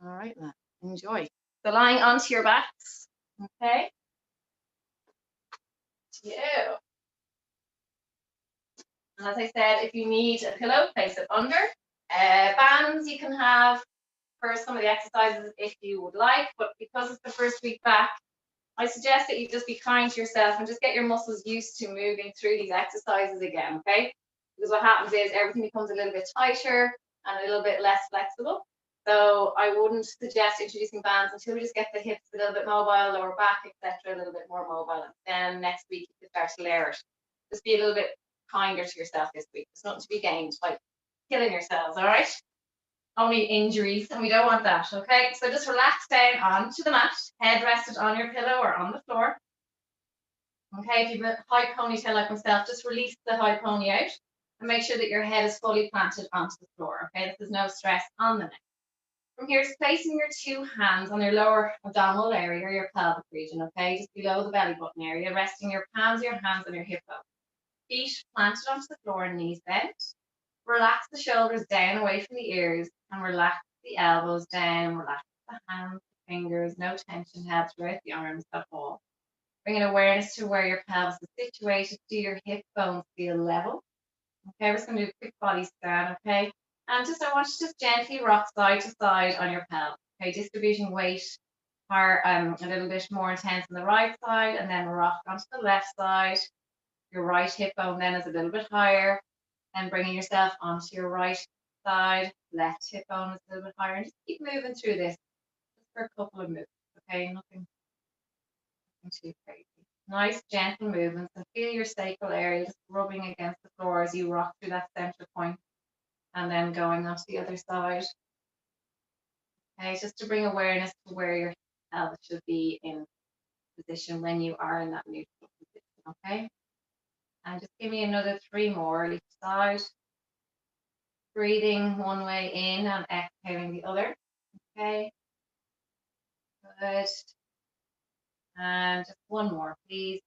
All right, then. Enjoy. So lying onto your backs, okay? To you. And as I said, if you need a pillow, place it under. Bands you can have for some of the exercises if you would like, but because it's the first week back, I suggest that you just be kind to yourself and just get your muscles used to moving through these exercises again, okay? Because what happens is everything becomes a little bit tighter and a little bit less flexible. So I wouldn't suggest introducing bands until we just get the hips a little bit mobile, lower back, etc., a little bit more mobile. And then next week you can start to layer it. Just be a little bit kinder to yourself this week. There's nothing to be gained by killing yourselves, all right? Only injuries, and we don't want that, okay? So just relax down onto the mat, head rested on your pillow or on the floor. Okay, if you have a high ponytail like myself, just release the high pony out and make sure that your head is fully planted onto the floor, okay? This is no stress on the neck. From here, just placing your two hands on your lower abdominal area, your pelvic region, okay? Just below the belly button area, resting your palms of your hands on your hip bone. Feet planted onto the floor and knees bent. Relax the shoulders down away from the ears and relax the elbows down, relax the hands, the fingers, no tension held throughout the arms at all. Bringing awareness to where your pelvis is situated. Do your hip bones feel level? Okay, we're just going to do a quick body scan, okay? And just I want you to just gently rock side to side on your pelvis, okay? Distributing weight are a little bit more intense on the right side and then rock onto the left side. Your right hip bone then is a little bit higher and bringing yourself onto your right side, left hip bone is a little bit higher. And just keep moving through this just for a couple of movements, okay? Nothing too crazy. Nice, gentle movements and feel your sacral area just rubbing against the floor as you rock through that center point and then going onto the other side. Okay, just to bring awareness to where your pelvis should be in position when you are in that neutral position, okay? And just give me another 3 more each side. Breathing one way in and exhaling the other. Okay. Good. And just one more, please.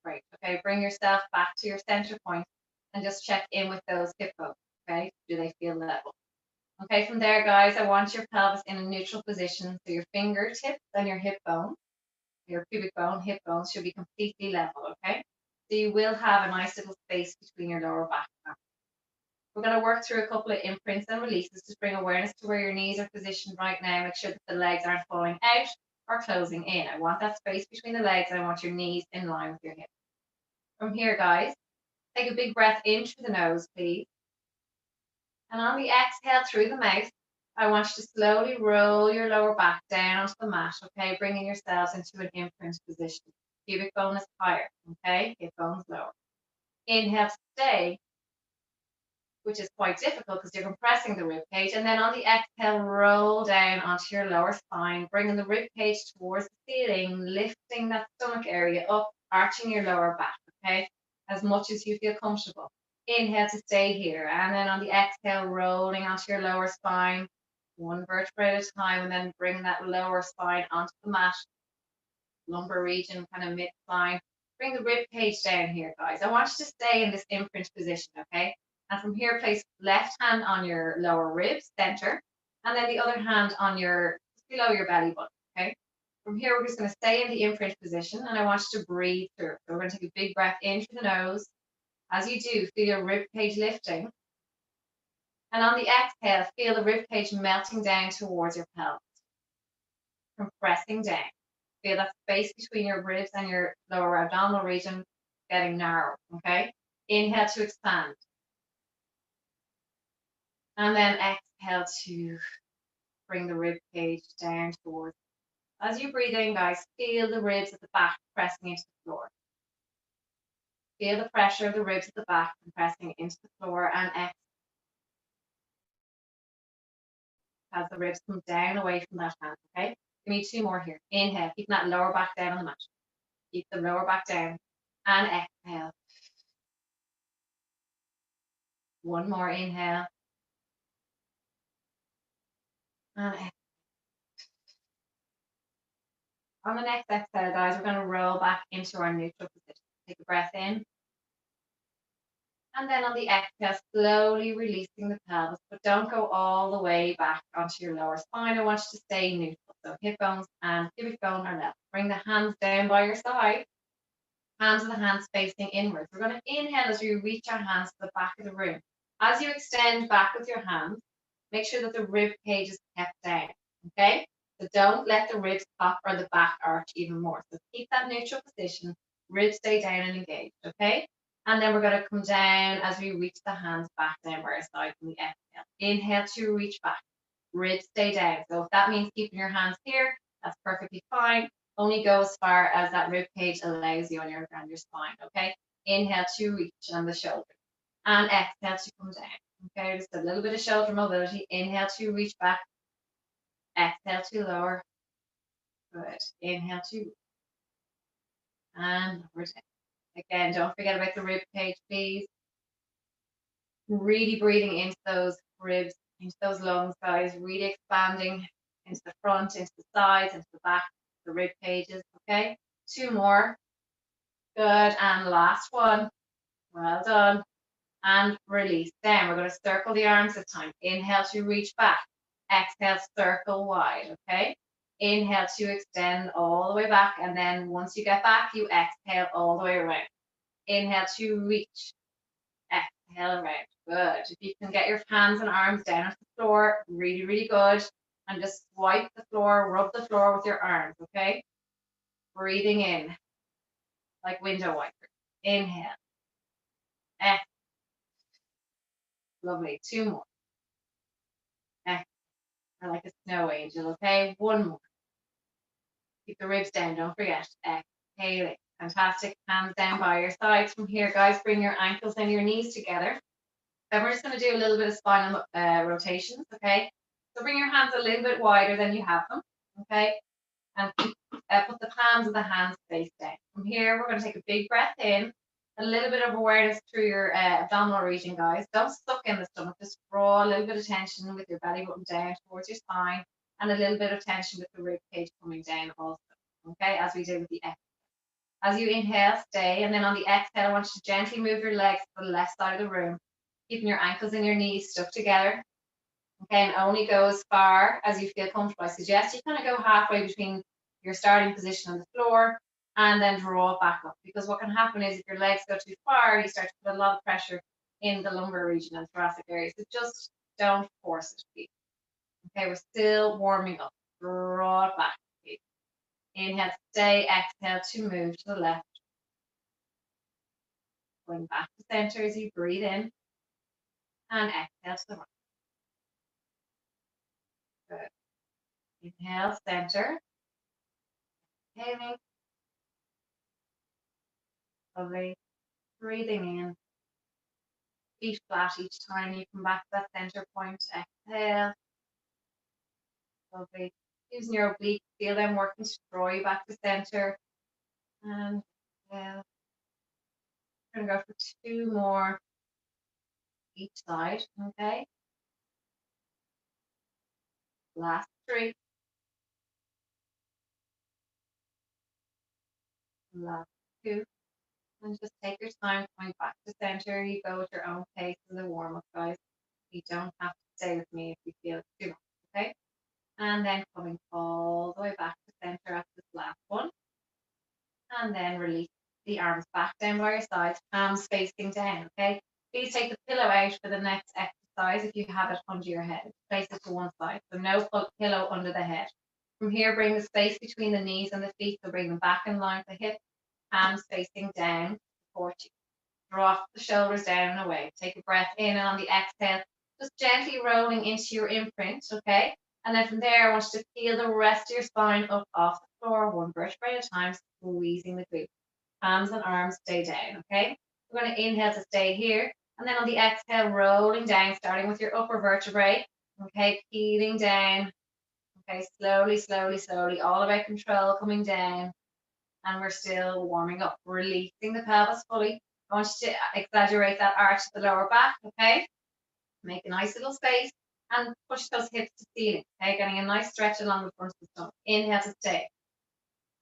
Great. Okay, bring yourself back to your center point and just check in with those hip bones. Okay, do they feel level? Okay, from there, guys, I want your pelvis in a neutral position. So your fingertips and your hip bone, your pubic bone, hip bones should be completely level. Okay, so you will have a nice little space between your lower back. We're going to work through a couple of imprints and releases to bring awareness to where your knees are positioned right now. Make sure that the legs aren't falling out or closing in. I want that space between the legs and I want your knees in line with your hips. From here, guys, take a big breath in through the nose, please. And on the exhale through the mouth, I want you to slowly roll your lower back down onto the mat, okay? Bringing yourselves into an imprint position. Pubic bone is higher, okay? Hip bone's lower. Inhale to stay, which is quite difficult because you're compressing the rib cage. And then on the exhale, roll down onto your lower spine, bringing the rib cage towards the ceiling, lifting that stomach area up, arching your lower back, okay? As much as you feel comfortable. Inhale to stay here. And then on the exhale, rolling onto your lower spine, one vertebra at a time, and then bring that lower spine onto the mat, lumbar region, kind of mid-spine. Bring the rib cage down here, guys. I want you to stay in this imprint position, okay? And from here, place left hand on your lower ribs, center, and then the other hand on your, below your belly button, okay? From here, we're just going to stay in the imprint position, and I want you to breathe through. So we're going to take a big breath in through the nose. As you do, feel your rib cage lifting. And on the exhale, feel the rib cage melting down towards your pelvis, compressing down. Feel that space between your ribs and your lower abdominal region getting narrow, okay? Inhale to expand. And then exhale to bring the rib cage down towards. As you breathe in, guys, feel the ribs at the back pressing into the floor. Feel the pressure of the ribs at the back compressing into the floor and exhale. As the ribs come down away from that hand, okay? Give me 2 more here. Inhale, keep that lower back down on the mat. Keep the lower back down. And exhale. One more inhale. And exhale. On the next exhale, guys, we're going to roll back into our neutral position. Take a breath in. And then on the exhale, slowly releasing the pelvis, but don't go all the way back onto your lower spine. I want you to stay neutral. So hip bones and pubic bone are level. Bring the hands down by your side. Hands of the hands facing inwards. We're going to inhale as we reach our hands to the back of the room. As you extend back with your hands, make sure that the rib cage is kept down. Okay? So don't let the ribs pop or the back arch even more. So keep that neutral position. Ribs stay down and engaged. Okay? And then we're going to come down as we reach the hands back down by our side from the exhale. Inhale to reach back. Ribs stay down. So if that means keeping your hands here, that's perfectly fine. Only go as far as that rib cage allows you on your spine. Okay? Inhale to reach on the shoulder. And exhale to come down. Okay, just a little bit of shoulder mobility. Inhale to reach back. Exhale to lower. Good. Inhale to and lower down. Again, don't forget about the rib cage, please. Really breathing into those ribs, into those lungs, guys. Really expanding into the front, into the sides, into the back, the rib cages. Okay, 2 more. Good. And last one. Well done. And release. Then we're going to circle the arms this time. Inhale to reach back. Exhale, circle wide. Okay. Inhale to extend all the way back. And then once you get back, you exhale all the way around. Inhale to reach. Exhale around. Good. If you can get your hands and arms down on the floor, really, really good. And just swipe the floor, rub the floor with your arms. Okay. Breathing in like window wipers. Inhale. Exhale. Lovely. 2 more. Exhale. Like a snow angel, okay? 1 more. Keep the ribs down, don't forget. Exhaling. Fantastic. Hands down by your sides. From here, guys, bring your ankles and your knees together. Then we're just going to do a little bit of spinal rotations, okay? So bring your hands a little bit wider than you have them, okay? And put the palms of the hands face down. From here, we're going to take a big breath in. A little bit of awareness through your abdominal region, guys. Don't suck in the stomach. Just draw a little bit of tension with your belly button down towards your spine, and a little bit of tension with the rib cage coming down also. Okay, as we did with the exhale. As you inhale, stay, and then on the exhale, I want you to gently move your legs to the left side of the room, keeping your ankles and your knees stuck together. Okay, and only go as far as you feel comfortable. I suggest you kind of go halfway between your starting position on the floor and then draw back up, because what can happen is if your legs go too far, you start to put a lot of pressure in the lumbar region and thoracic area. So just don't force it, please. Okay, we're still warming up. Draw it back, please. Inhale, stay, exhale to move to the left. Going back to center as you breathe in, and exhale to the right. Good. Inhale, center. Exhaling. Lovely. Breathing in. Feet flat each time you come back to that center point. Exhale. Lovely. Using your obliques, feel them working to draw you back to center. And exhale. We're going to go for 2 more each side. Okay. Last 3. Last 2. And just take your time coming back to center. You go at your own pace in the warm up, guys. You don't have to stay with me if you feel it's too much, okay? And then coming all the way back to center after this last one. And then release the arms back down by your sides, palms facing down, okay? Please take the pillow out for the next exercise if you have it under your head. Place it to one side, so no pillow under the head. From here, bring the space between the knees and the feet, so bring them back in line with the hips, hands facing down, support you. Drop the shoulders down and away. Take a breath in, and on the exhale, just gently rolling into your imprint, okay? And then from there, I want you to feel the rest of your spine up off the floor, 1 vertebrae at a time, squeezing the glutes. Hands and arms stay down, okay? We're going to inhale to stay here. And then on the exhale, rolling down, starting with your upper vertebrae, okay? Peeling down, okay? Slowly, slowly, slowly, all about control, coming down. And we're still warming up, releasing the pelvis fully. I want you to exaggerate that arch at the lower back, okay? Make a nice little space and push those hips to ceiling, okay? Getting a nice stretch along the front of the stomach. Inhale to stay.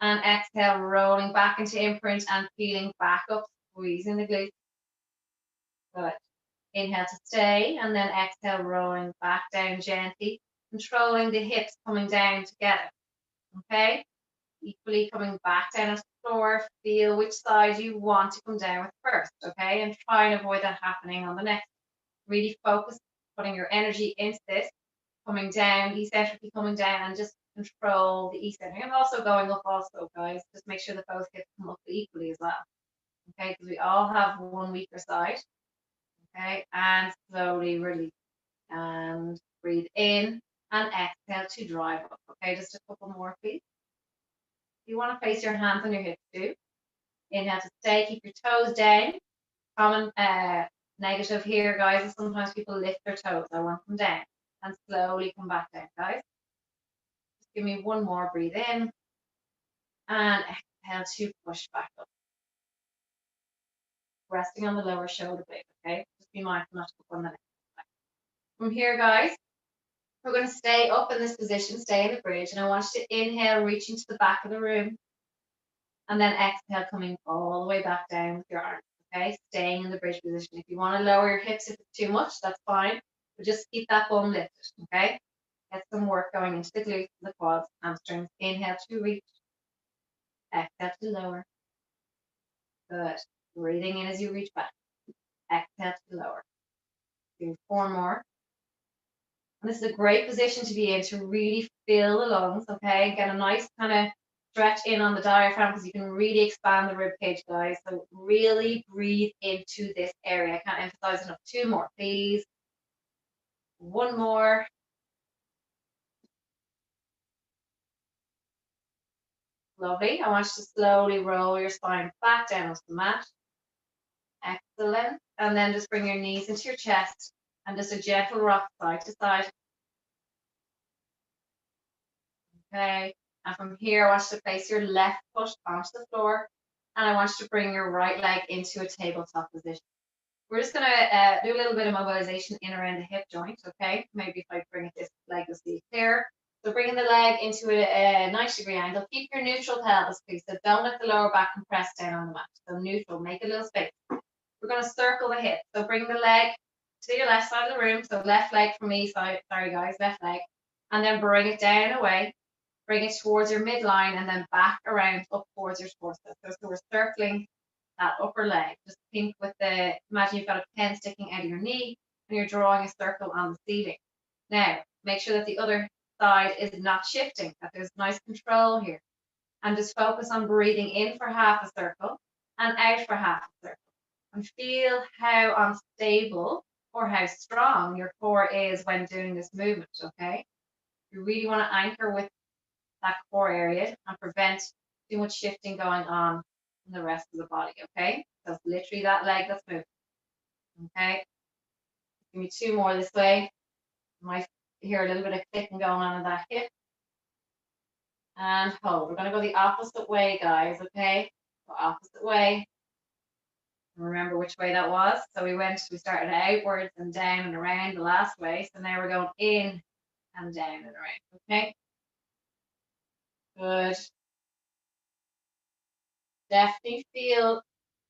And exhale, rolling back into imprint and peeling back up, squeezing the glutes. Good. Inhale to stay, and then exhale, rolling back down gently, controlling the hips coming down together. Okay? Equally coming back down onto the floor. Feel which side you want to come down with first, okay? And try and avoid that happening on the next. Really focus, putting your energy into this, coming down, eccentrically coming down, and just control the eccentric. And also going up also, guys. Just make sure that both hips come up equally as well. Okay, because we all have one weaker side. Okay, and slowly release. And breathe in and exhale to drive up. Okay, just a couple more, please. You want to place your hands on your hips too. Inhale to stay, keep your toes down. Common negative here, guys, is sometimes people lift their toes. I want them down and slowly come back down, guys. Just give me one more, breathe in and exhale to push back up. Resting on the lower shoulder blade, okay? Just be mindful not to put on the neck. From here, guys, we're going to stay up in this position, stay in the bridge, and I want you to inhale, reaching to the back of the room, and then exhale, coming all the way back down with your arms, okay? Staying in the bridge position. If you want to lower your hips if it's too much, that's fine, but just keep that bum lifted, okay? Get some work going into the glutes, the quads, hamstrings. Inhale to reach, exhale to lower. Good. Breathing in as you reach back. Exhale to lower. Do 4 more. And this is a great position to be in to really fill the lungs, okay? Get a nice kind of stretch in on the diaphragm because you can really expand the rib cage, guys. So really breathe into this area. I can't emphasize enough. 2 more, please. 1 more. Lovely. I want you to slowly roll your spine back down onto the mat. Excellent. And then just bring your knees into your chest and just a gentle rock side to side. Okay. And from here, I want you to place your left foot onto the floor. And I want you to bring your right leg into a tabletop position. We're just going to do a little bit of mobilization in around the hip joint, okay? Maybe if I bring it this leg, you'll see it clearer. So bringing the leg into a 90-degree angle. Keep your neutral pelvis, please. So don't let the lower back compress down on the mat. So neutral, make a little space. We're going to circle the hip. So bring the leg to your left side of the room. So left leg for me, sorry guys, left leg. And then bring it down away. Bring it towards your midline and then back around up towards your torso. So we're circling that upper leg. Just think with imagine you've got a pen sticking out of your knee and you're drawing a circle on the ceiling. Now, make sure that the other side is not shifting, that there's nice control here. And just focus on breathing in for half a circle and out for half a circle. And feel how unstable or how strong your core is when doing this movement, okay? You really want to anchor with that core area and prevent too much shifting going on in the rest of the body, okay? So it's literally that leg that's moving, okay? Give me 2 more this way. You might hear a little bit of clicking going on in that hip. And hold. We're going to go the opposite way, guys, okay? Go opposite way. Remember which way that was. So we started outwards and down and around the last way. So now we're going in and down and around, okay? Good. Definitely feel,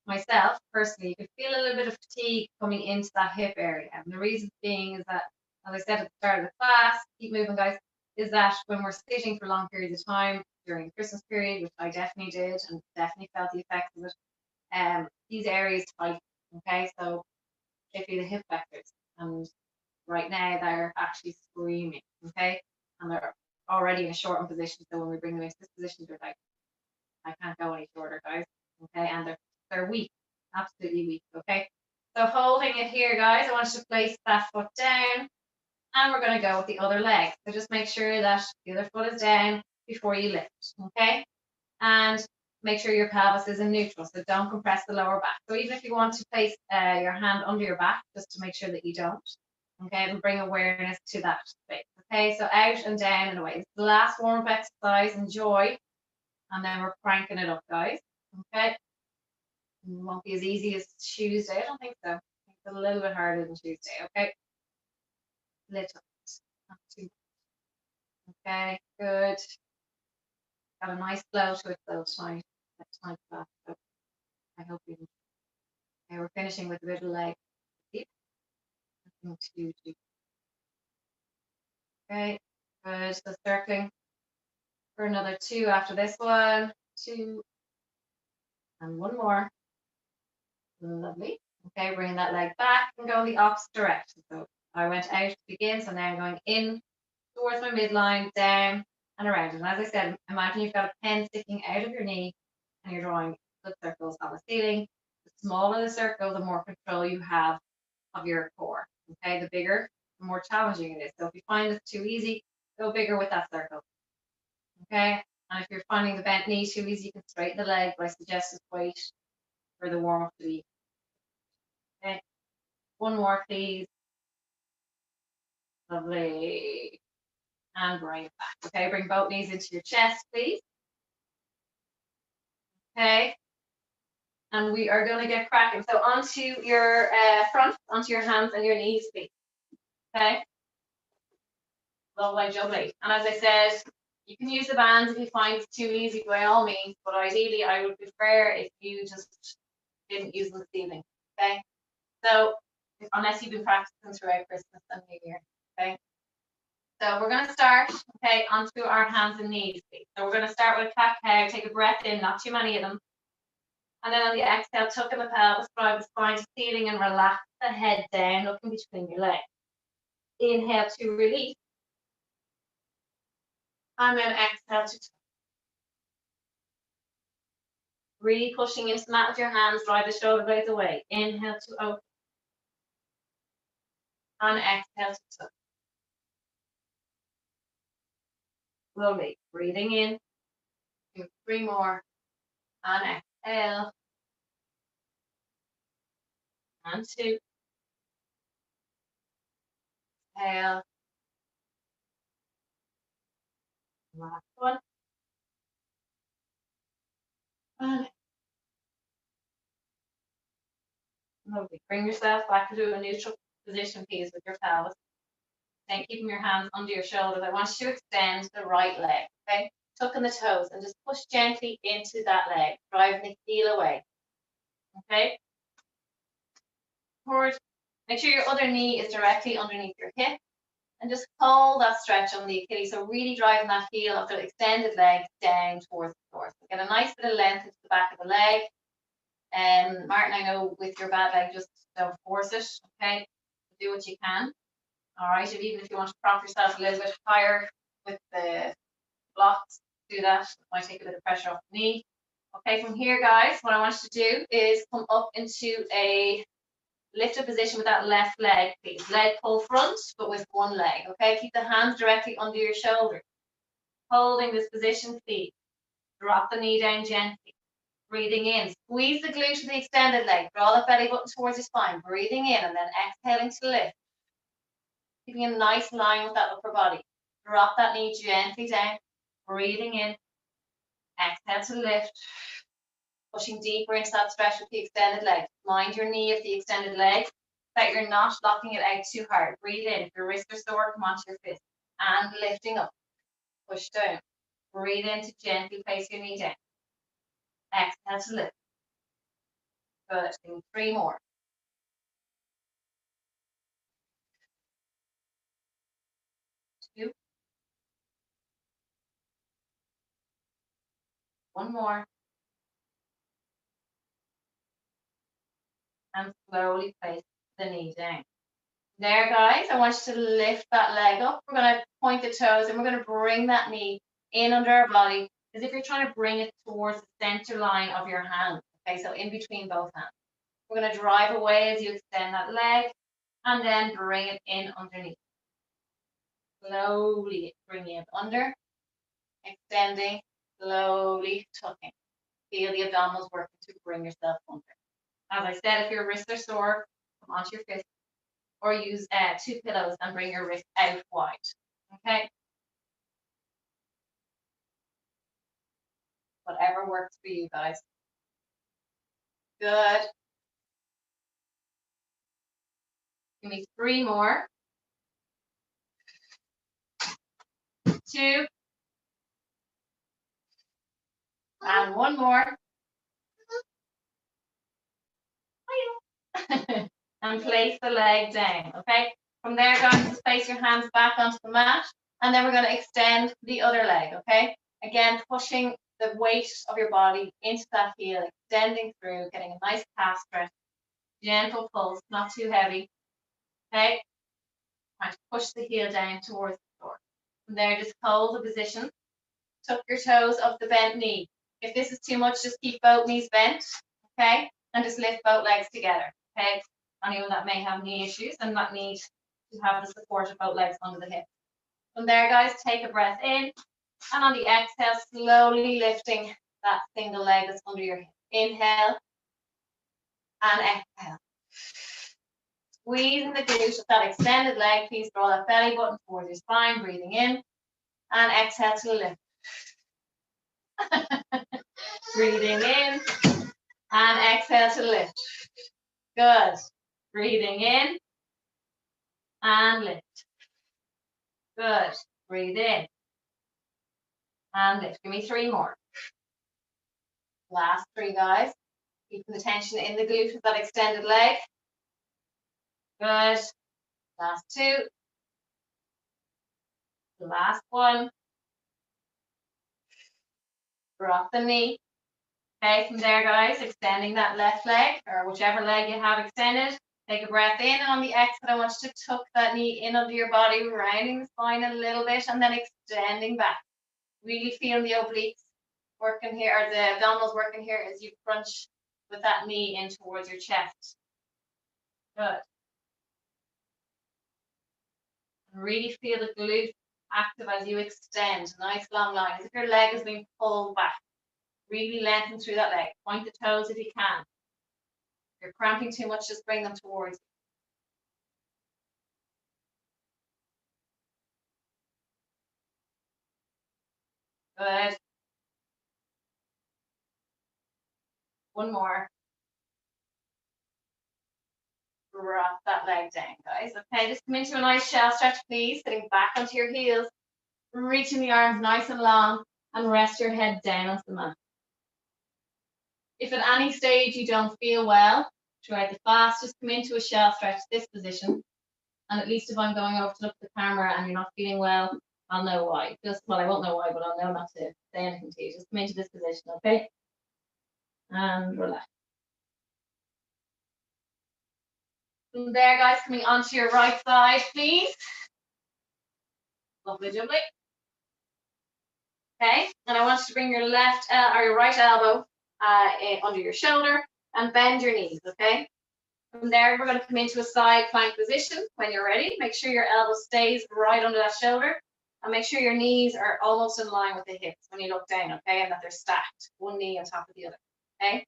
myself personally, you could feel a little bit of fatigue coming into that hip area. And the reason being is that, as I said at the start of the class, keep moving, guys, is that when we're sitting for long periods of time during the Christmas period, which I definitely did and definitely felt the effects of it, these areas tight, okay? So particularly the hip flexors, and right now they're actually screaming, okay? And they're already in a shortened position, so when we bring them into this position, they're like, I can't go any shorter, guys, okay? And they're weak, absolutely weak, okay? So holding it here, guys, I want you to place that foot down, and we're going to go with the other leg. So just make sure that the other foot is down before you lift, okay? And make sure your pelvis is in neutral, so don't compress the lower back. So even if you want to place your hand under your back, just to make sure that you don't, okay, and bring awareness to that space, okay? So out and down and away. It's the last warm-up exercise, enjoy, and then we're cranking it up, guys, okay? It won't be as easy as Tuesday, I don't think so. I think it's a little bit harder than Tuesday, okay? Little, not too much. Okay, good. Got a nice flow to it though tonight. So I hope you. Okay, we're finishing with the middle leg. 2, 2. Okay, good. So circling for another 2 after this one. 2 and 1 more. Lovely. Okay, bringing that leg back and go the opposite direction. So I went out to begin, so now I'm going in towards my midline, down and around. And as I said, imagine you've got a pen sticking out of your knee and you're drawing good circles on the ceiling. The smaller the circle, the more control you have of your core. Okay, the bigger, the more challenging it is. So if you find it's too easy, go bigger with that circle. Okay, and if you're finding the bent knee too easy, you can straighten the leg, but I suggest just wait for the warm up to be. Okay, 1 more, please. Lovely. And bring it back. Okay, bring both knees into your chest, please. Okay, and we are going to get cracking. So onto your front, onto your hands and your knees, please. Okay. Lovely. And as I said, you can use the bands if you find it's too easy, by all means. But ideally, I would prefer if you just didn't use them this evening. Okay. So unless you've been practicing throughout Christmas and New Year. Okay. So we're going to start, okay, onto our hands and knees, please. So we're going to start with cat cow. Take a breath in, not too many of them. And then on the exhale, tuck in the pelvis, drive the spine to ceiling and relax the head down, looking between your legs. Inhale to release. And then exhale to tuck. Really pushing into the mat with your hands, drive the shoulder blades away. Inhale to open. And exhale to tuck. Slowly, breathing in. Do 3 more. And exhale. And 2. Exhale. Last one. And lovely. Bring yourself back into a neutral position, please, with your pelvis. Then keeping your hands under your shoulders. I want you to extend the right leg, okay? Tuck in the toes and just push gently into that leg, driving the heel away, okay? Forward. Make sure your other knee is directly underneath your hip and just hold that stretch on the Achilles. So really driving that heel of the extended leg down towards the floor. So get a nice bit of length into the back of the leg. Martin, I know with your bad leg, just don't force it, okay? Do what you can. All right, even if you want to prop yourself a little bit higher with the blocks, do that. It might take a bit of pressure off the knee. Okay, from here, guys, what I want you to do is come up into a lifted position with that left leg, please. Leg pull front, but with one leg, okay? Keep the hands directly under your shoulders. Holding this position, please. Drop the knee down gently. Breathing in. Squeeze the glute to the extended leg. Draw the belly button towards your spine. Breathing in and then exhaling to lift. Keeping a nice line with that upper body. Drop that knee gently down. Breathing in. Exhale to lift. Pushing deeper into that stretch with the extended leg. Mind your knee of the extended leg, that you're not locking it out too hard. Breathe in. If your wrists are sore, come onto your fist. And lifting up. Push down. Breathe in to gently place your knee down. Exhale to lift. Good. 3 more. 2. 1 more. And slowly place the knee down. There, guys, I want you to lift that leg up. We're going to point the toes and we're going to bring that knee in under our body as if you're trying to bring it towards the center line of your hand. Okay, so in between both hands. We're going to drive away as you extend that leg and then bring it in underneath. Slowly bringing it under, extending, slowly tucking. Feel the abdominals working to bring yourself under. As I said, if your wrists are sore, come onto your fist or use 2 pillows and bring your wrist out wide. Okay? Whatever works for you guys. Good. Give me 3 more. 2. And 1 more. And place the leg down, okay? From there, guys, just place your hands back onto the mat, and then we're going to extend the other leg, okay? Again, pushing the weight of your body into that heel, extending through, getting a nice calf stretch, gentle pulse, not too heavy, okay? Trying to push the heel down towards the floor. From there, just hold the position, tuck your toes up the bent knee. If this is too much, just keep both knees bent, okay? And just lift both legs together, okay? Anyone that may have knee issues and not need to have the support of both legs under the hip. From there, guys, take a breath in, and on the exhale, slowly lifting that single leg that's under your hip. Inhale and exhale. Squeezing the glute of that extended leg. Please draw that belly button towards your spine, breathing in, and exhale to lift. Breathing in, and exhale to lift. Good. Breathing in, and lift. Good. Breathe in, and lift. Give me 3 more. Last 3, guys. Keeping the tension in the glute of that extended leg. Good. Last 2. Last 1. Drop the knee. Okay, from there, guys, extending that left leg, or whichever leg you have extended. Take a breath in, and on the exhale, I want you to tuck that knee in under your body, rounding the spine a little bit, and then extending back. Really feel the obliques working here, or the abdominals working here as you crunch with that knee in towards your chest. Good. Really feel the glute active as you extend. Nice long line, as if your leg is being pulled back. Really lengthen through that leg. Point the toes if you can. If you're cramping too much, just bring them towards you. Good. 1 more. Drop that leg down, guys. Okay, just come into a nice shell stretch, please. Sitting back onto your heels. Reaching the arms nice and long, and rest your head down onto the mat. If at any stage you don't feel well throughout the class, just come into a shell stretch, this position. And at least if I'm going over to look at the camera and you're not feeling well, I'll know why. Well, I won't know why, but I'll know not to say anything to you. Just come into this position, okay? And relax. From there, guys, coming onto your right side, please. Lovely jubbly. Okay, and I want you to bring your left or your right elbow under your shoulder and bend your knees, okay? From there, we're going to come into a side plank position. When you're ready, make sure your elbow stays right under that shoulder, and make sure your knees are almost in line with the hips when you look down, okay? And that they're stacked, one knee on top of the other, okay?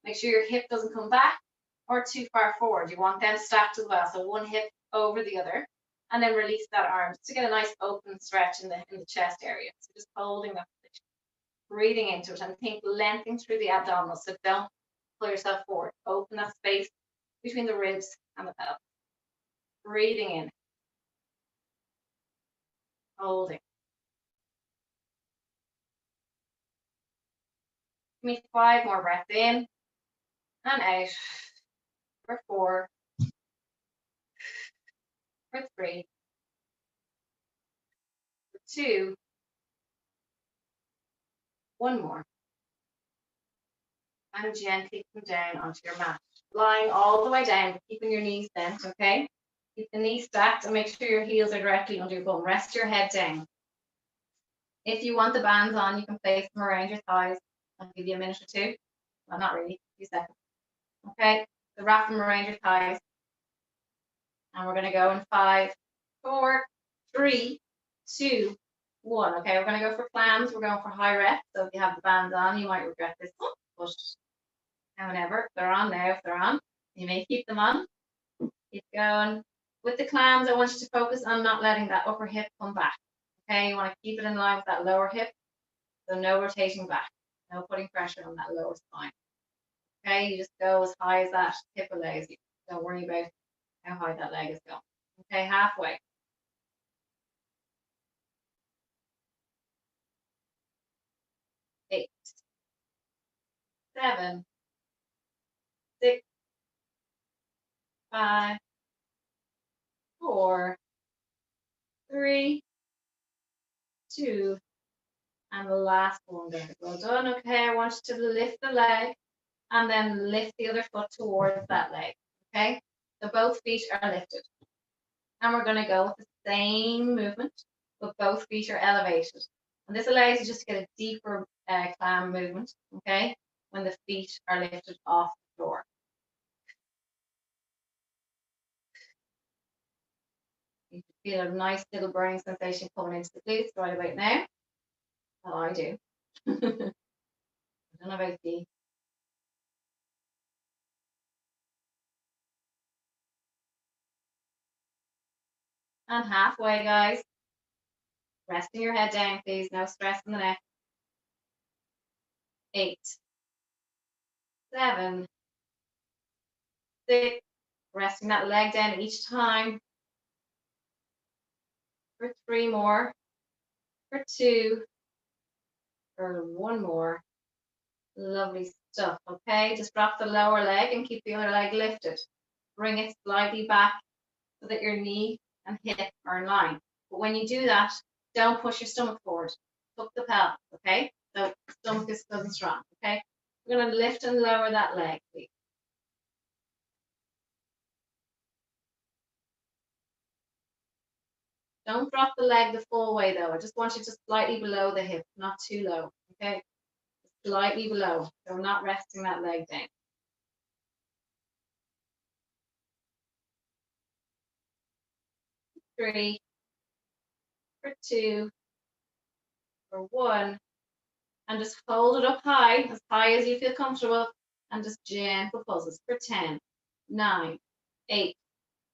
Make sure your hip doesn't come back or too far forward. You want them stacked as well, so one hip over the other, and then release that arm just to get a nice open stretch in the chest area. So just holding that position, breathing into it, and think lengthening through the abdominals. So don't pull yourself forward. Open that space between the ribs and the pelvis. Breathing in, holding. Give me 5 more breaths in and out. For 4, for 3, for 2, 1 more. And gently come down onto your mat. Lying all the way down, keeping your knees bent, okay? Keep the knees stacked and make sure your heels are directly under your bum. Rest your head down. If you want the bands on, you can place them around your thighs. I'll give you a minute or 2. Well, not really, 2 seconds. Okay, so wrap them around your thighs. And we're going to go in 5, 4, 3, 2, 1. Okay, we're going to go for clams. We're going for high reps. So if you have the bands on, you might regret this one. But whenever they're on now, if they're on, you may keep them on. Keep going. With the clams, I want you to focus on not letting that upper hip come back. Okay, you want to keep it in line with that lower hip. So no rotating back, no putting pressure on that lower spine. Okay, you just go as high as that hip allows you. Don't worry about how high that leg is going. Okay, halfway. 8, 7, 6, 5, 4, 3, 2, and the last one, guys. Well done. Okay, I want you to lift the leg and then lift the other foot towards that leg. Okay, so both feet are lifted. And we're going to go with the same movement, but both feet are elevated. And this allows you just to get a deeper clam movement, okay, when the feet are lifted off the floor. You can feel a nice little burning sensation coming into the glutes right about now. Oh, I do. I don't know about you. And halfway, guys. Resting your head down, please. No stress in the neck. 8, 7, 6. Resting that leg down each time. For 3 more. For 2. For 1 more. Lovely stuff. Okay, just drop the lower leg and keep the other leg lifted. Bring it slightly back so that your knee and hip are in line. But when you do that, don't push your stomach forward. Tuck the pelvis, okay? So stomach is still strong, okay? We're going to lift and lower that leg, please. Don't drop the leg the full way though. I just want you just slightly below the hip, not too low, okay? Slightly below, so we're not resting that leg down. 3, for 2, for 1, and just hold it up high as you feel comfortable, and just gentle pulses for 10, 9, 8,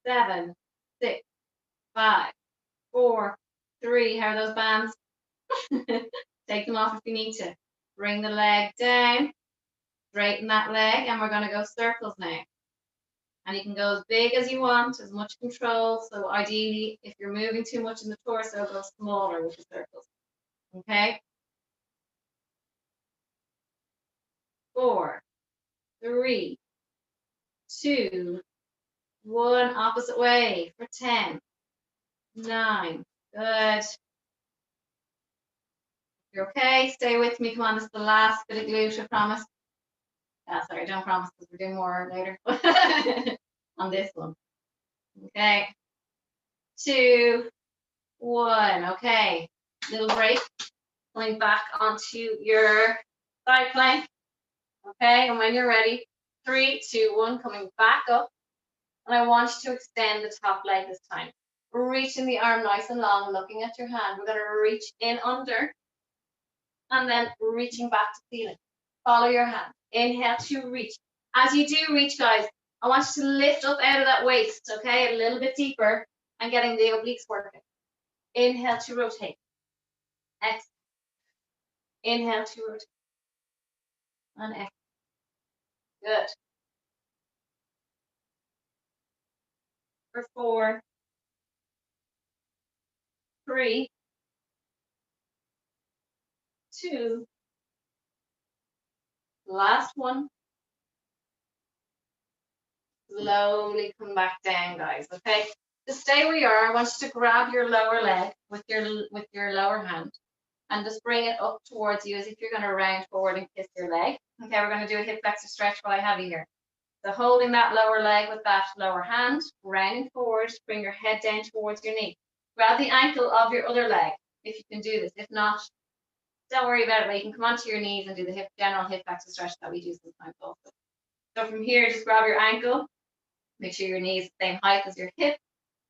7, 6, 5, 4, 3. How are those bands? Take them off if you need to. Bring the leg down, straighten that leg, and we're going to go circles now. And you can go as big as you want, as much control. So ideally, if you're moving too much in the torso, go smaller with the circles. Okay? 4, 3, 2, 1. Opposite way for 10, 9. Good. You're okay. Stay with me. Come on, this is the last bit of glute, I promise. Sorry, don't promise because we're doing more later on this one. Okay. 2, 1. Okay. Little break. Going back onto your side plank. Okay, and when you're ready, 3, 2, 1, coming back up. And I want you to extend the top leg this time. Reaching the arm nice and long, looking at your hand. We're going to reach in under and then reaching back to ceiling. Follow your hand. Inhale to reach. As you do reach, guys, I want you to lift up out of that waist, okay, a little bit deeper and getting the obliques working. Inhale to rotate. Exhale. Inhale to rotate. And exhale. Good. For 4, 3, 2, last one. Slowly come back down, guys, okay? To stay where you are, I want you to grab your lower leg with your lower hand and just bring it up towards you as if you're going to round forward and kiss your leg. Okay, we're going to do a hip flexor stretch while I have you here. So holding that lower leg with that lower hand, rounding forward, bring your head down towards your knee. Grab the ankle of your other leg if you can do this. If not, don't worry about it, but you can come onto your knees and do the general hip flexor stretch that we do sometimes also. So from here, just grab your ankle, make sure your knee is the same height as your hip,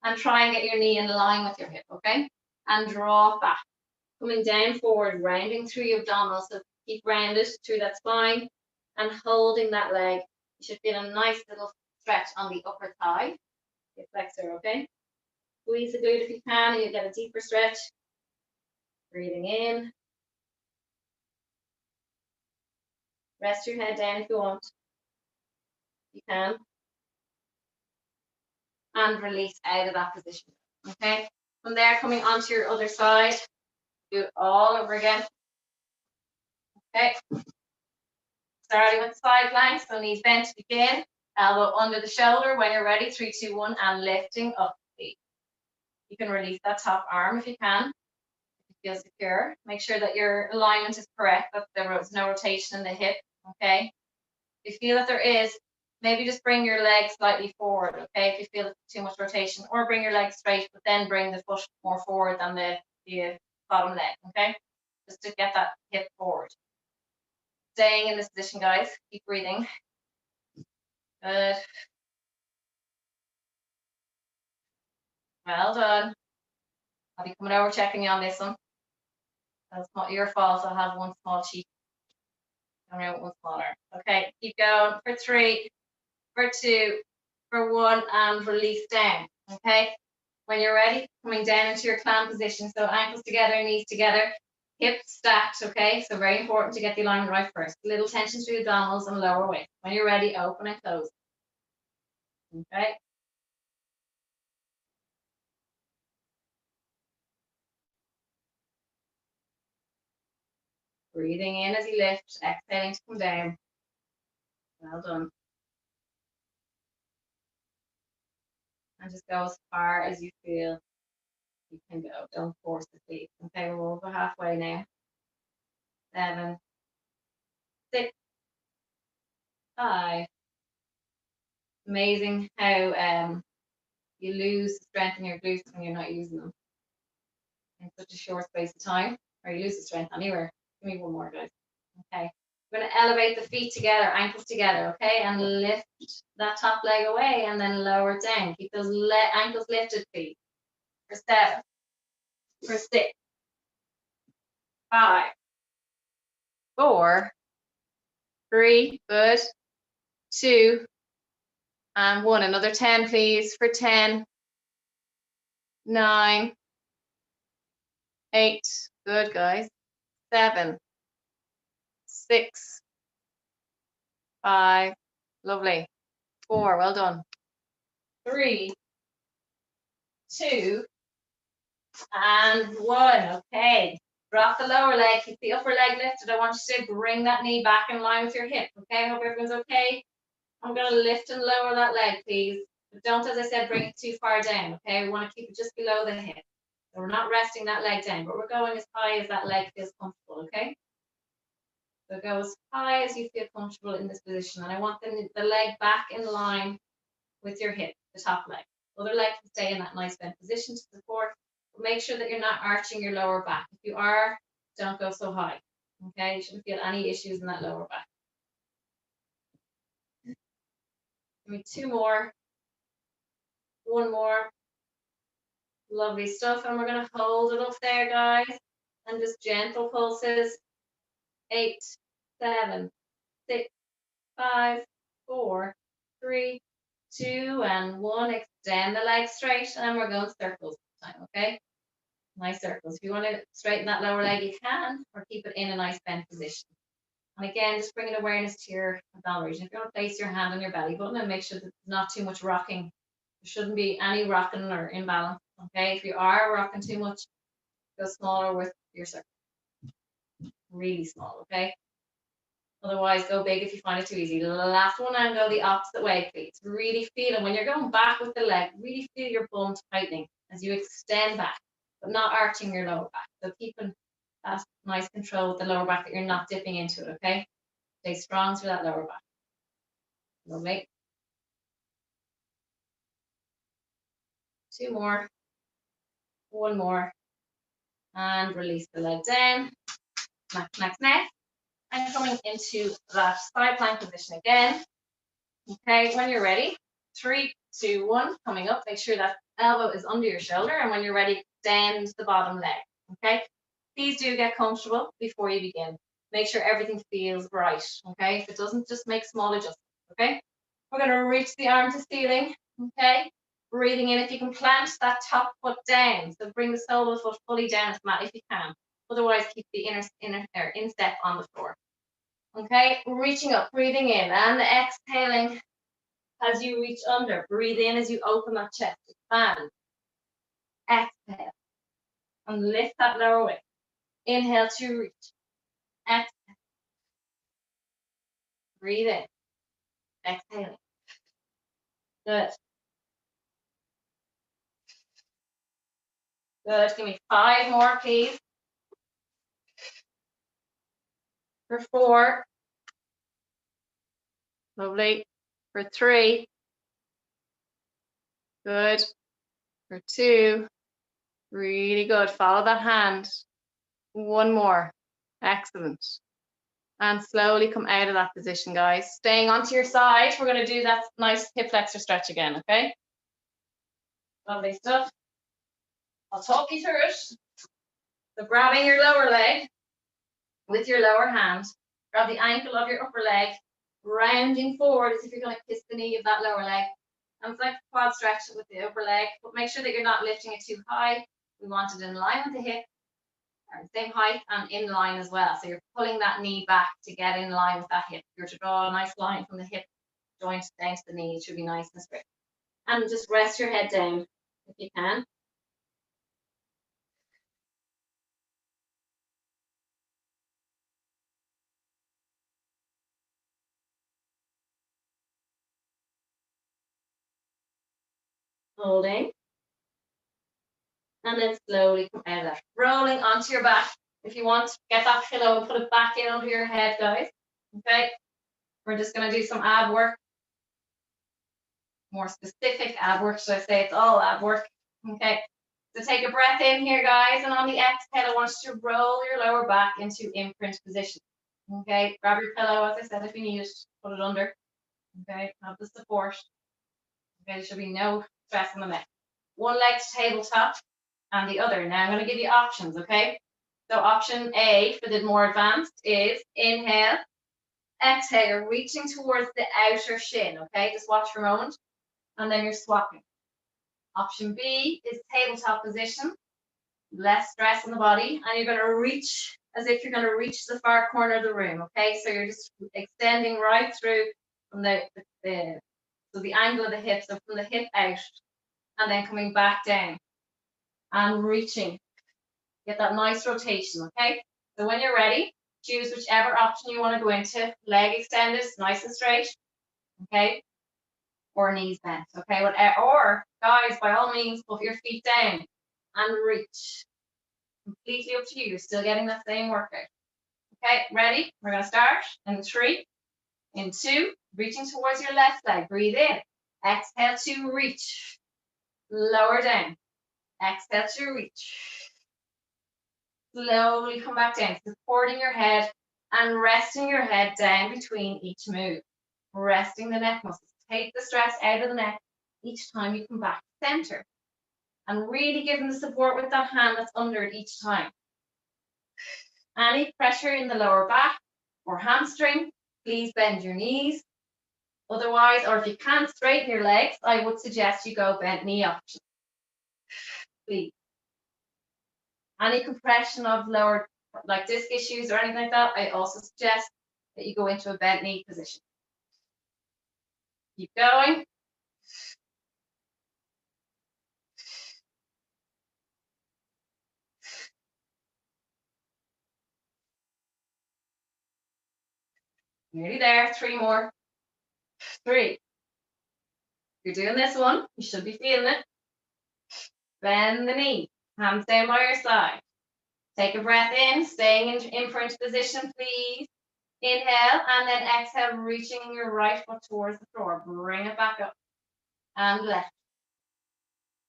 and try and get your knee in line with your hip, okay? And draw back. Coming down forward, rounding through your abdominals, so keep rounded through that spine and holding that leg. You should feel a nice little stretch on the upper thigh, hip flexor, okay? Squeeze the glute if you can, and you get a deeper stretch. Breathing in. Rest your head down if you want. You can. And release out of that position, okay? From there, coming onto your other side, do it all over again. Okay. Starting with side plank, so knees bent to begin. Elbow under the shoulder when you're ready. 3, 2, 1, and lifting up the feet. You can release that top arm if you can. If you feel secure. Make sure that your alignment is correct, that there is no rotation in the hip, okay? If you feel that there is, maybe just bring your leg slightly forward, okay? If you feel too much rotation, or bring your leg straight, but then bring the foot more forward than the bottom leg, okay? Just to get that hip forward. Staying in this position, guys. Keep breathing. Good. Well done. I'll be coming over checking you on this one. That's not your fault. I'll have one small cheek. Coming out one smaller. Okay, keep going for 3, for 2, for 1, and release down. Okay, when you're ready, coming down into your clam position. So ankles together, knees together, hips stacked. Okay, so very important to get the alignment right first. Little tension through the abdominals and lower waist. When you're ready, open and close. Okay. Breathing in as you lift, exhaling to come down. Well done. And just go as far as you feel you can go. Don't force the feet. Okay, we're over halfway now. 7, 6, 5. Amazing how you lose strength in your glutes when you're not using them in such a short space of time, or you lose the strength anywhere. Give me one more, guys. Okay. We're going to elevate the feet together, ankles together, okay? And lift that top leg away and then lower it down. Keep those ankles lifted, feet. For 7, for 6, 5, 4, 3, good, 2, and 1. Another 10, please, for 10, 9, 8, good, guys, 7, 6, 5, lovely, 4, well done, 3, 2, and 1. Okay, drop the lower leg, keep the upper leg lifted. I want you to bring that knee back in line with your hip. Okay, I hope everyone's okay. I'm going to lift and lower that leg, please. But don't, as I said, bring it too far down. Okay, we want to keep it just below the hip. So we're not resting that leg down, but we're going as high as that leg feels comfortable. Okay, so go as high as you feel comfortable in this position, and I want the leg back in line with your hip, the top leg. Other leg can stay in that nice bent position to support, but make sure that you're not arching your lower back. If you are, don't go so high. Okay, you shouldn't feel any issues in that lower back. Give me 2 more, 1 more. Lovely stuff, and we're going to hold it up there, guys, and just gentle pulses. 8, 7, 6, 5, 4, 3, 2, and 1. Extend the leg straight, and we're going circles this time, okay? Nice circles. If you want to straighten that lower leg, you can, or keep it in a nice bent position. And again, just bringing awareness to your abdominal region. If you want to place your hand on your belly button and make sure that there's not too much rocking, there shouldn't be any rocking or imbalance, okay? If you are rocking too much, go smaller with your circle. Really small, okay? Otherwise, go big if you find it too easy. The last one, and go the opposite way, please. Really feel it. When you're going back with the leg, really feel your bum tightening as you extend back, but not arching your lower back. So keeping that nice control with the lower back, that you're not dipping into it, okay? Stay strong through that lower back. Lovely. 2 more. 1 more. And release the leg down. Next. And coming into that side plank position again. Okay, when you're ready, 3, 2, 1, coming up. Make sure that elbow is under your shoulder, and when you're ready, extend the bottom leg. Okay, please do get comfortable before you begin. Make sure everything feels right. Okay, if it doesn't, just make small adjustments. Okay, we're going to reach the arm to ceiling. Okay, breathing in. If you can plant that top foot down, so bring the sole of the foot fully down to the mat if you can. Otherwise, keep the instep on the floor. Okay, reaching up, breathing in, and exhaling as you reach under. Breathe in as you open that chest, expand. Exhale, and lift that lower waist. Inhale to reach. Exhale. Breathe in. Exhaling. Good. Good. Give me 5 more, please. For 4. Lovely. For 3. Good. For 2. Really good. Follow that hand. 1 more. Excellent. And slowly come out of that position, guys. Staying onto your side. We're going to do that nice hip flexor stretch again, okay? Lovely stuff. I'll talk you through it. So grabbing your lower leg with your lower hand. Grab the ankle of your upper leg. Rounding forward as if you're going to kiss the knee of that lower leg. And it's like a quad stretch with the upper leg. But make sure that you're not lifting it too high. We want it in line with the hip. Same height and in line as well. So you're pulling that knee back to get in line with that hip. You're to draw a nice line from the hip joint down to the knee. It should be nice and straight. And just rest your head down if you can. Holding. And then slowly come out of that. Rolling onto your back. If you want, get that pillow and put it back in under your head, guys. Okay. We're just going to do some ab work. More specific ab work, should I say? It's all ab work. Okay. So take a breath in here, guys. And on the exhale, I want you to roll your lower back into imprint position. Okay. Grab your pillow, as I said, if you need it, put it under. Okay. Have the support. Okay. There should be no stress on the neck. One leg to tabletop and the other. Now I'm going to give you options, okay? So option A for the more advanced is inhale, exhale, you're reaching towards the outer shin, okay? Just watch for a moment, and then you're swapping. Option B is tabletop position, less stress on the body, and you're going to reach as if you're going to reach the far corner of the room, okay? So you're just extending right through from the angle of the hip, so from the hip out, and then coming back down and reaching. Get that nice rotation, okay? So when you're ready, choose whichever option you want to go into. Leg extended, nice and straight, okay? Or knees bent, okay? Or, guys, by all means, put your feet down and reach. Completely up to you. You're still getting that same workout. Okay, ready? We're going to start in 3, in 2, reaching towards your left leg. Breathe in. Exhale to reach. Lower down. Exhale to reach. Slowly come back down, supporting your head and resting your head down between each move. Resting the neck muscles. Take the stress out of the neck each time you come back to center. And really giving the support with that hand that's under it each time. Any pressure in the lower back or hamstring, please bend your knees. Otherwise, or if you can't straighten your legs, I would suggest you go bent knee option. Please. Any compression of lower, like disc issues or anything like that, I also suggest that you go into a bent knee position. Keep going. Nearly there. 3 more. 3. You're doing this one. You should be feeling it. Bend the knee. Hands down by your side. Take a breath in, staying in imprint position, please. Inhale, and then exhale, reaching your right foot towards the floor. Bring it back up. And left.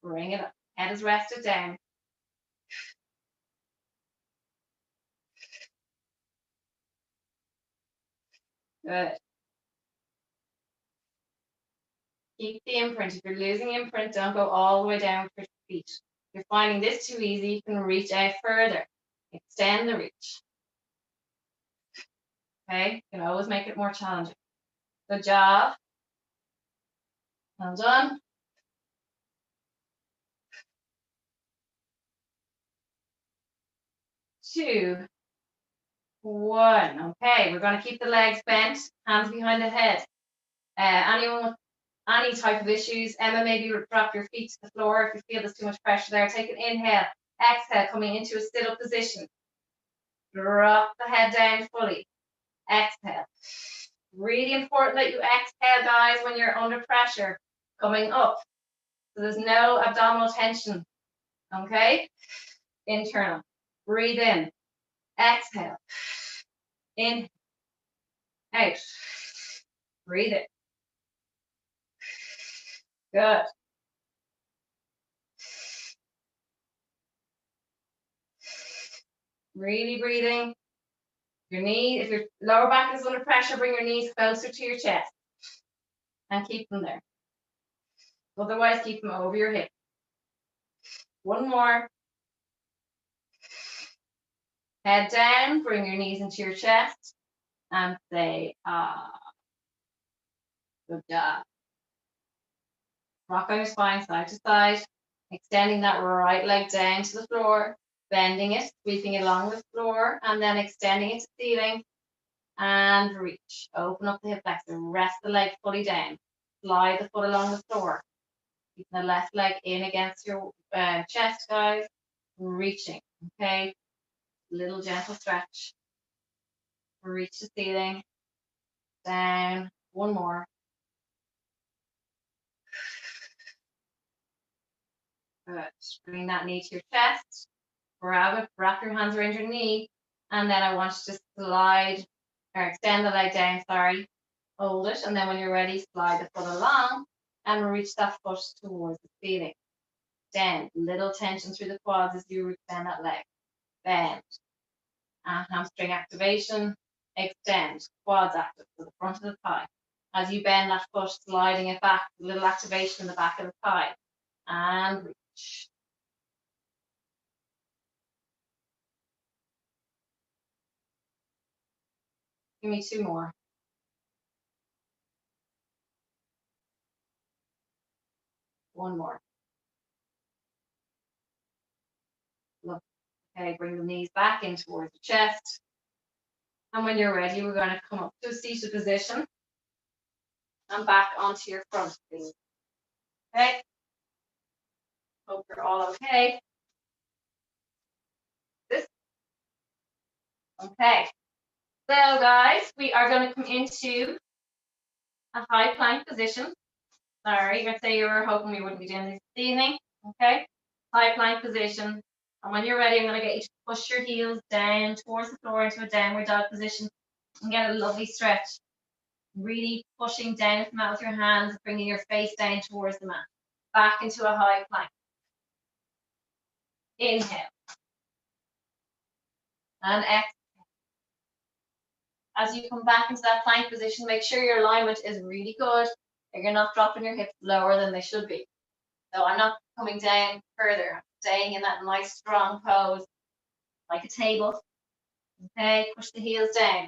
Bring it up. Head is rested down. Good. Keep the imprint. If you're losing imprint, don't go all the way down for your feet. If you're finding this too easy, you can reach out further. Extend the reach. Okay? You can always make it more challenging. Good job. Well done. Two, 1. Okay, we're going to keep the legs bent, hands behind the head. Anyone with any type of issues, Emma, maybe drop your feet to the floor if you feel there's too much pressure there. Take an inhale, exhale, coming into a sit-up position. Drop the head down fully. Exhale. Really important that you exhale, guys, when you're under pressure, coming up. So there's no abdominal tension Okay, internal. Breathe in. Exhale. In. Out. Breathe it. Good. Really breathing. Your knee, if your lower back is under pressure, bring your knees closer to your chest and keep them there. Otherwise, keep them over your hip. One more. Head down, bring your knees into your chest and say, ah. Good job. Rock on your spine side to side, extending that right leg down to the floor, bending it, sweeping it along the floor, and then extending it to the ceiling and reach. Open up the hip flexor, rest the leg fully down, slide the foot along the floor, keeping the left leg in against your chest, guys, reaching, okay? Little gentle stretch. Reach the ceiling, down, one more. Good. Bring that knee to your chest. Grab it, wrap your hands around your knee, and then I want you to slide or extend the leg down, sorry. Hold it, and then when you're ready, slide the foot along and reach that foot towards the ceiling. Extend, little tension through the quads as you extend that leg. Bend. And hamstring activation. Extend, quads active to the front of the thigh. As you bend that foot, sliding it back, a little activation in the back of the thigh. And reach. Give me two more. One more. Look. Okay, bring the knees back in towards the chest. And when you're ready, we're going to come up to a seated position and back onto your front feet. Okay. Hope you're all okay. This. Okay. So guys, we are going to come into a high plank position. Sorry, I'd say you were hoping we wouldn't be doing this evening. Okay. High plank position. And when you're ready, I'm going to get you to push your heels down towards the floor into a downward dog position and get a lovely stretch. Really pushing down the mat with your hands, bringing your face down towards the mat. Back into a high plank. Inhale. And exhale. As you come back into that plank position, make sure your alignment is really good, that you're not dropping your hips lower than they should be. So I'm not coming down further. I'm staying in that nice strong pose, like a table. Okay, push the heels down.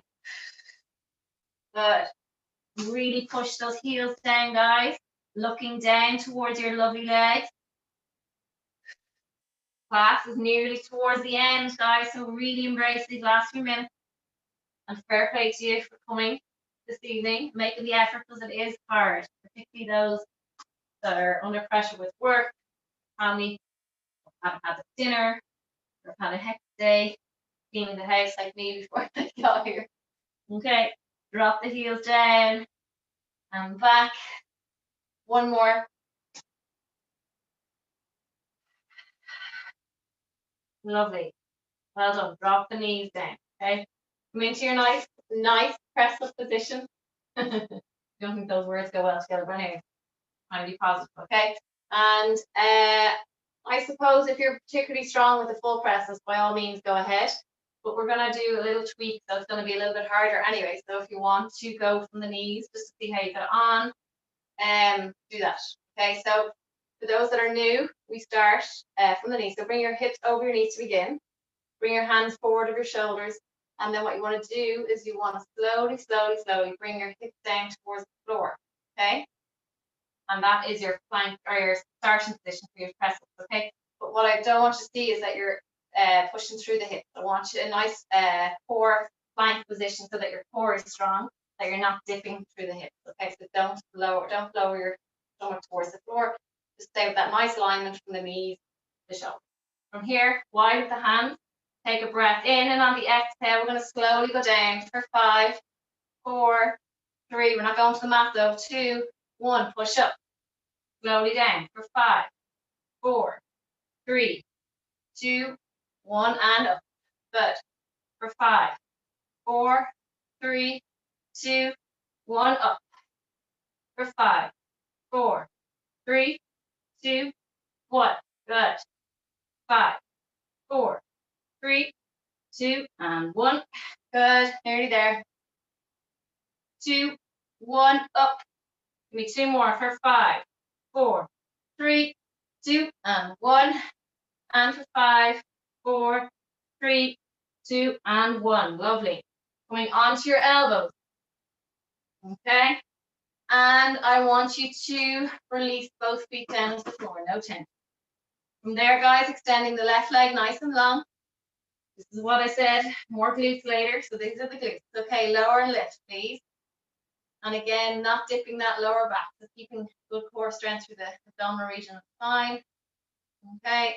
Good. Really push those heels down, guys. Looking down towards your lovely legs. Class is nearly towards the end, guys, so really embrace these last few minutes. And fair play to you for coming this evening, making the effort, because it is hard, particularly those that are under pressure with work, family, haven't had a dinner, or had a hectic day, cleaning the house like me before I got here. Okay, drop the heels down and back. One more. Lovely. Well done. Drop the knees down. Okay. Come into your nice press up position. I don't think those words go well together, but anyway, trying to be positive. Okay. And I suppose if you're particularly strong with the full presses, by all means go ahead. But we're going to do a little tweak, so it's going to be a little bit harder anyway. So if you want to go from the knees, just to see how you get on, do that. Okay, so for those that are new, we start from the knees. So bring your hips over your knees to begin. Bring your hands forward of your shoulders. And then what you want to do is you want to slowly bring your hips down towards the floor. Okay? And that is your plank or your starting position for your press ups. Okay? But what I don't want you to see is that you're pushing through the hips. I want you a nice core plank position so that your core is strong, that you're not dipping through the hips. Okay, so don't lower your stomach towards the floor. Just stay with that nice alignment from the knees to the shoulders. From here, wide with the hands. Take a breath in, and on the exhale, we're going to slowly go down for 5, 4, 3. We're not going to the mat though. 2, 1. Push up. Slowly down for 5, 4, 3, 2, 1, and up. Good. For 5, 4, 3, 2, 1, up. For 5, 4, 3, 2, 1. Good. 5, 4, 3, 2, and 1. Good. Nearly there. 2, 1, up. Give me 2 more for 5, 4, 3, 2, and 1. And for 5, 4, 3, 2, and 1. Lovely. Coming onto your elbows. Okay. And I want you to release both feet down to the floor. No tension. From there, guys, extending the left leg nice and long. This is what I said. More glutes later. So these are the glutes. Okay. Lower and lift, please. And again, not dipping that lower back. So keeping good core strength through the abdominal region of the spine. Okay.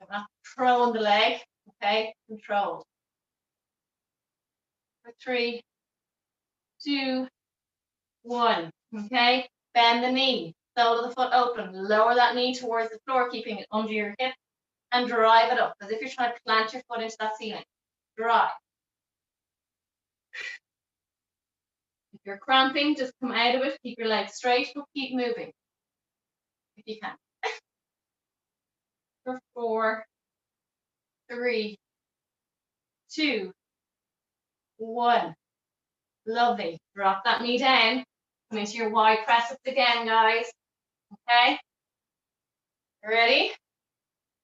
I'm not throwing the leg. Okay. Controlled. For 3, 2, 1. Okay. Bend the knee. Sole of the foot open. Lower that knee towards the floor, keeping it under your hip. And drive it up as if you're trying to plant your foot into that ceiling. Drive. If you're cramping, just come out of it. Keep your legs straight, but keep moving if you can. For 4, 3, 2, 1. Lovely. Drop that knee down. Come into your wide press ups again, guys. Okay. Ready?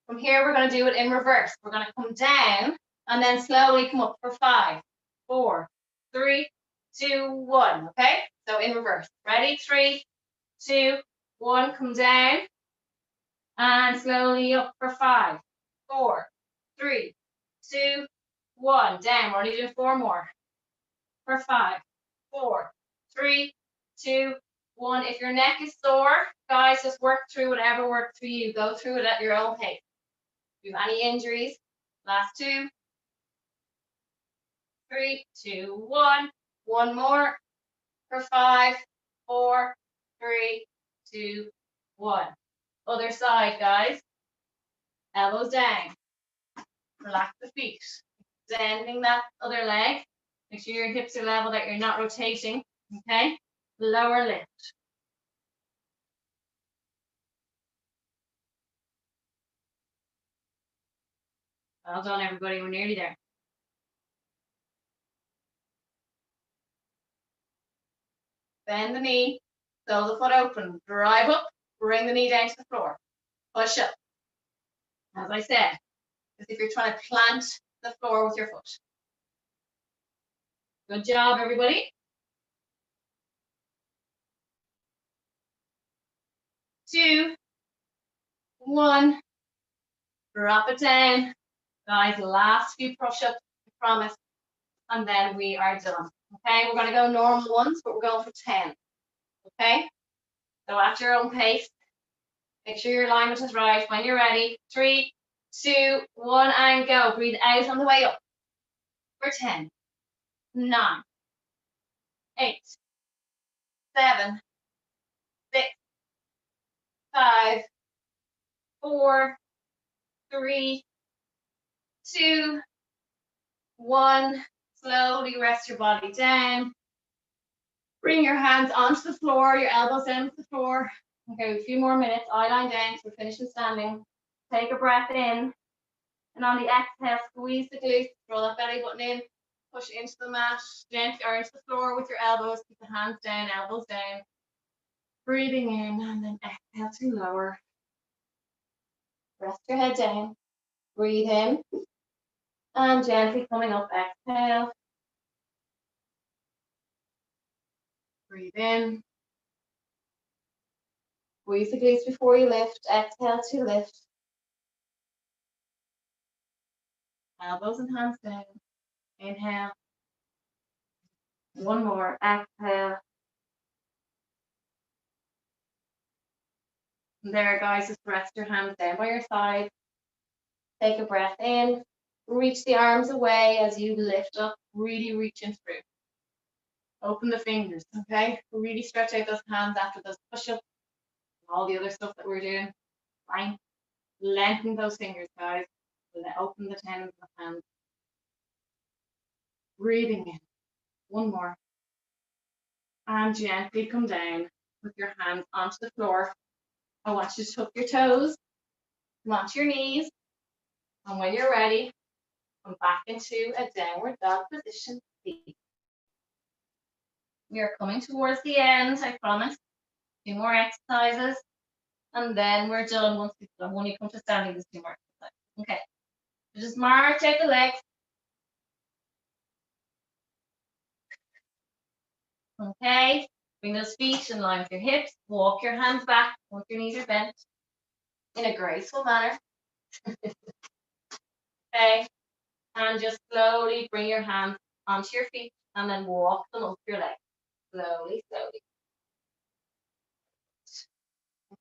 From here, we're going to do it in reverse. We're going to come down and then slowly come up for 5, 4, 3, 2, 1. Okay. So in reverse. Ready? 3, 2, 1. Come down and slowly up for 5, 4, 3, 2, 1. Down. We're only doing 4 more. For 5, 4, 3, 2, 1. If your neck is sore, guys, just work through whatever works for you. Go through it at your own pace. If you have any injuries, last 2, 3, 2, 1. One more. For 5, 4, 3, 2, 1. Other side, guys. Elbows down. Relax the feet. Extending that other leg. Make sure your hips are level, that you're not rotating. Okay? Lower lift. Well done, everybody. We're nearly there. Bend the knee. Sole the foot open. Drive up. Bring the knee down to the floor. Push up. As I said, as if you're trying to plant the floor with your foot. Good job, everybody. 2, 1. Drop it down. Guys, last few push-ups, I promise. And then we are done. Okay, we're going to go normal ones, but we're going for 10. Okay, so at your own pace. Make sure your alignment is right. When you're ready, 3, 2, 1, and go. Breathe out on the way up. For 10, 9, 8, 7, 6, 5, 4, 3, 2, 1. Slowly rest your body down. Bring your hands onto the floor, your elbows down to the floor. Okay, a few more minutes. Eye line down, so we're finishing standing. Take a breath in. And on the exhale, squeeze the glutes, draw that belly button in, push into the mat, gently or into the floor with your elbows. Keep the hands down, elbows down. Breathing in and then exhale to lower. Rest your head down. Breathe in. And gently coming up, exhale. Breathe in. Squeeze the glutes before you lift. Exhale to lift. Elbows and hands down. Inhale. One more. Exhale. And there, guys, just rest your hands down by your side. Take a breath in. Reach the arms away as you lift up. Really reaching through. Open the fingers, okay? Really stretch out those hands after those push-ups and all the other stuff that we're doing. Fine. Lengthen those fingers, guys. Open the tendons of the hands. Breathing in. One more. And gently come down with your hands onto the floor. I want you to tuck your toes, come onto your knees, and when you're ready, come back into a downward dog position. We are coming towards the end, I promise. 2 more exercises, and then we're done. Once we've done, when you come to standing, there's 2 more exercises. Okay, so just march out the legs. Okay, bring those feet in line with your hips. Walk your hands back once your knees are bent in a graceful manner. Okay, and just slowly bring your hands onto your feet and then walk them up your legs. Slowly, slowly.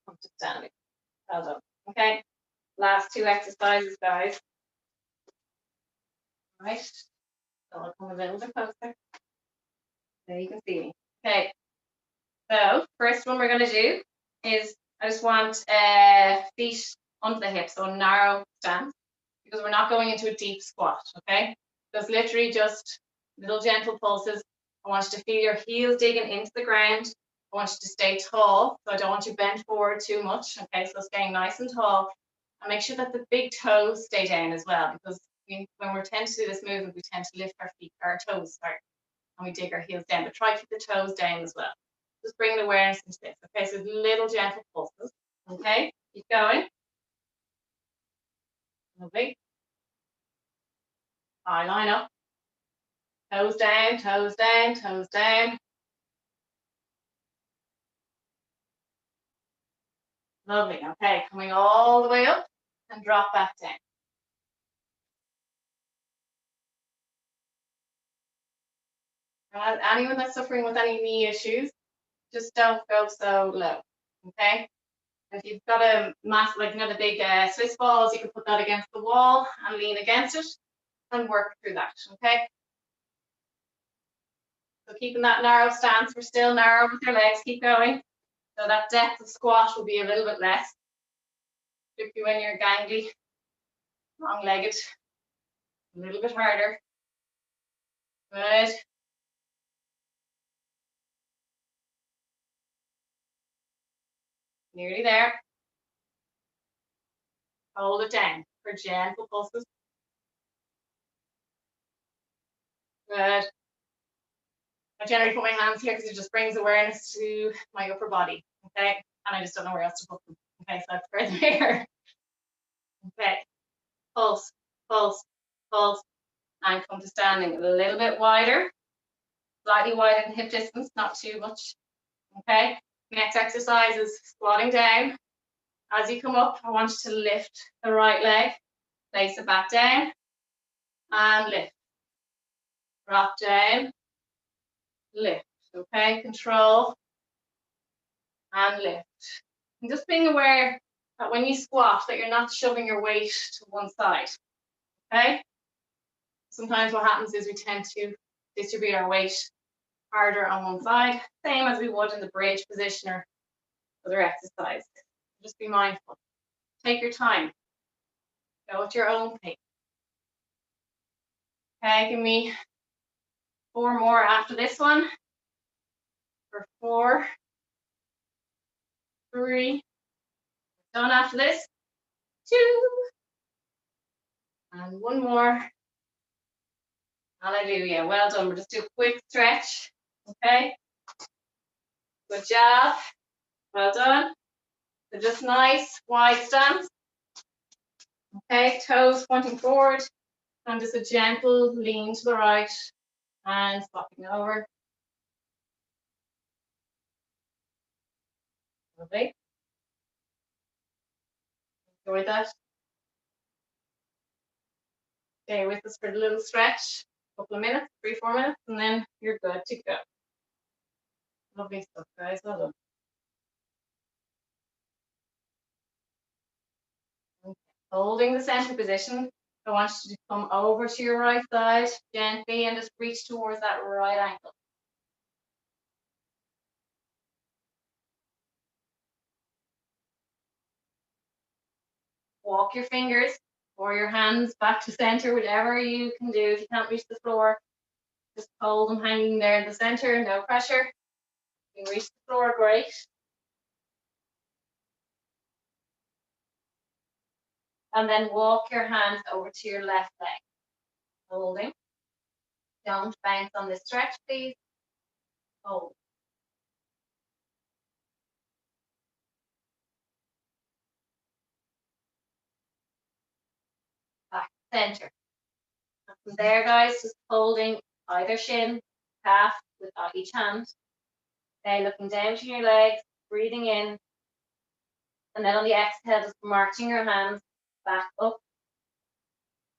Come to standing. Well done. Okay, last 2 exercises, guys. Right, so I'll come a little bit closer. There you can see me. Okay, so first one we're going to do is I just want feet onto the hips, so a narrow stance, because we're not going into a deep squat, okay? So it's literally just little gentle pulses. I want you to feel your heels digging into the ground. I want you to stay tall, so I don't want you bent forward too much, okay? So staying nice and tall, and make sure that the big toes stay down as well, because when we tend to do this movement, we tend to lift our toes, sorry, and we dig our heels down, but try to keep the toes down as well. Just bring the awareness into this, okay? So little gentle pulses, okay? Keep going. Lovely. Eye line up. Toes down, toes down, toes down. Lovely, okay, coming all the way up and drop back down. Anyone that's suffering with any knee issues, just don't go so low, okay? If you've got a mass, like the big Swiss balls, you can put that against the wall and lean against it and work through that, okay? So keeping that narrow stance, we're still narrow with your legs, keep going. So that depth of squat will be a little bit less, particularly when you're gangly, long-legged, a little bit harder. Good. Nearly there. Hold it down for gentle pulses. Good. I generally put my hands here because it just brings awareness to my upper body, okay? And I just don't know where else to put them. Okay, so that's further here. Okay, pulse, pulse, pulse, and come to standing a little bit wider, slightly wider than hip distance, not too much. Okay, next exercise is squatting down. As you come up, I want you to lift the right leg, place it back down, and lift. Drop down, lift. Okay, control, and lift. And just being aware that when you squat, that you're not shoving your weight to one side, okay? Sometimes what happens is we tend to distribute our weight harder on one side, same as we would in the bridge position or other exercise. Just be mindful. Take your time. Go at your own pace. Okay, give me 4 more after this one. For 4, 3, done after this. 2, and 1 more. Hallelujah. Well done. We'll just do a quick stretch. Okay. Good job. Well done. So just nice wide stance. Okay, toes pointing forward. And just a gentle lean to the right and swapping over. Lovely. Enjoy that. Stay with us for a little stretch. A couple of minutes, 3, 4 minutes, and then you're good to go. Lovely stuff, guys. Well done. Okay. Holding the center position. I want you to come over to your right side gently and just reach towards that right ankle. walk your fingers or your hands back to center, whatever you can do. If you can't reach the floor, just hold them hanging there in the center, no pressure. You can reach the floor, great. And then walk your hands over to your left leg, holding. Don't bounce on this stretch, please. Hold. Back to center. And from there, guys, just holding either shin, calf with each hand. Okay, looking down to your legs, breathing in. And then on the exhale, just marching your hands back up.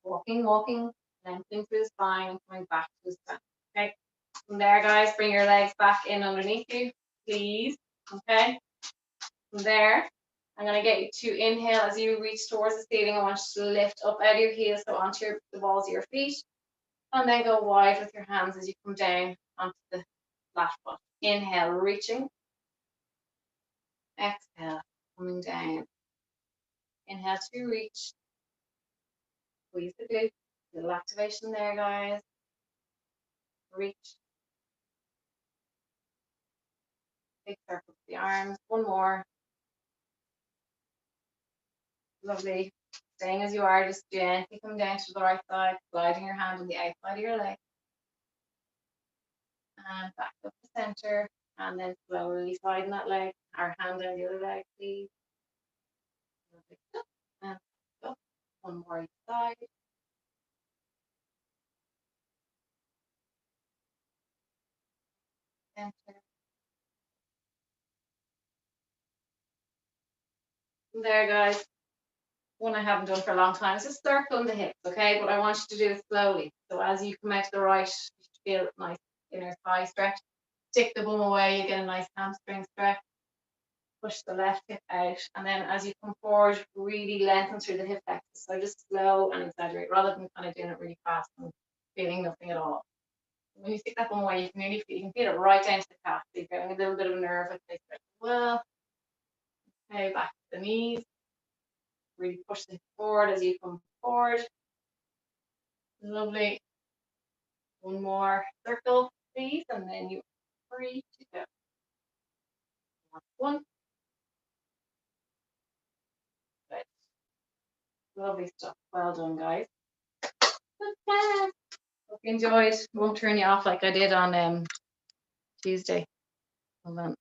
Walking, walking, lengthening through the spine and coming back to the spine. Okay. From there, guys, bring your legs back in underneath you, please. Okay. From there, I'm going to get you to inhale as you reach towards the ceiling. I want you to lift up out of your heels, so onto the balls of your feet. And then go wide with your hands as you come down onto the flat foot. Inhale, reaching. Exhale, coming down. Inhale to reach. Squeeze the glutes. Little activation there, guys. Reach. Big circle with the arms. One more. Lovely. Staying as you are, just gently come down to the right side, sliding your hand on the outside of your leg. And back up the center. And then slowly sliding that leg. Our hand down the other leg, please. And up. One more each side. Center. And there, guys. One I haven't done for a long time is just circling the hips, okay? But I want you to do it slowly. So as you come out to the right, you should feel a nice inner thigh stretch. Stick the bum away, you get a nice hamstring stretch. Push the left hip out. And then as you come forward, really lengthen through the hip flexors. So just slow and exaggerate rather than kind of doing it really fast and feeling nothing at all. When you stick that bum away, you can feel it right down to the calf. So you're getting a little bit of a nerve with this stretch as well. Okay, back to the knees. Really push them forward as you come forward. Lovely. One more circle, please, and then you're free to go. One. Good. Lovely stuff. Well done, guys. Hope you enjoyed. Won't turn you off like I did on Tuesday. Hold on.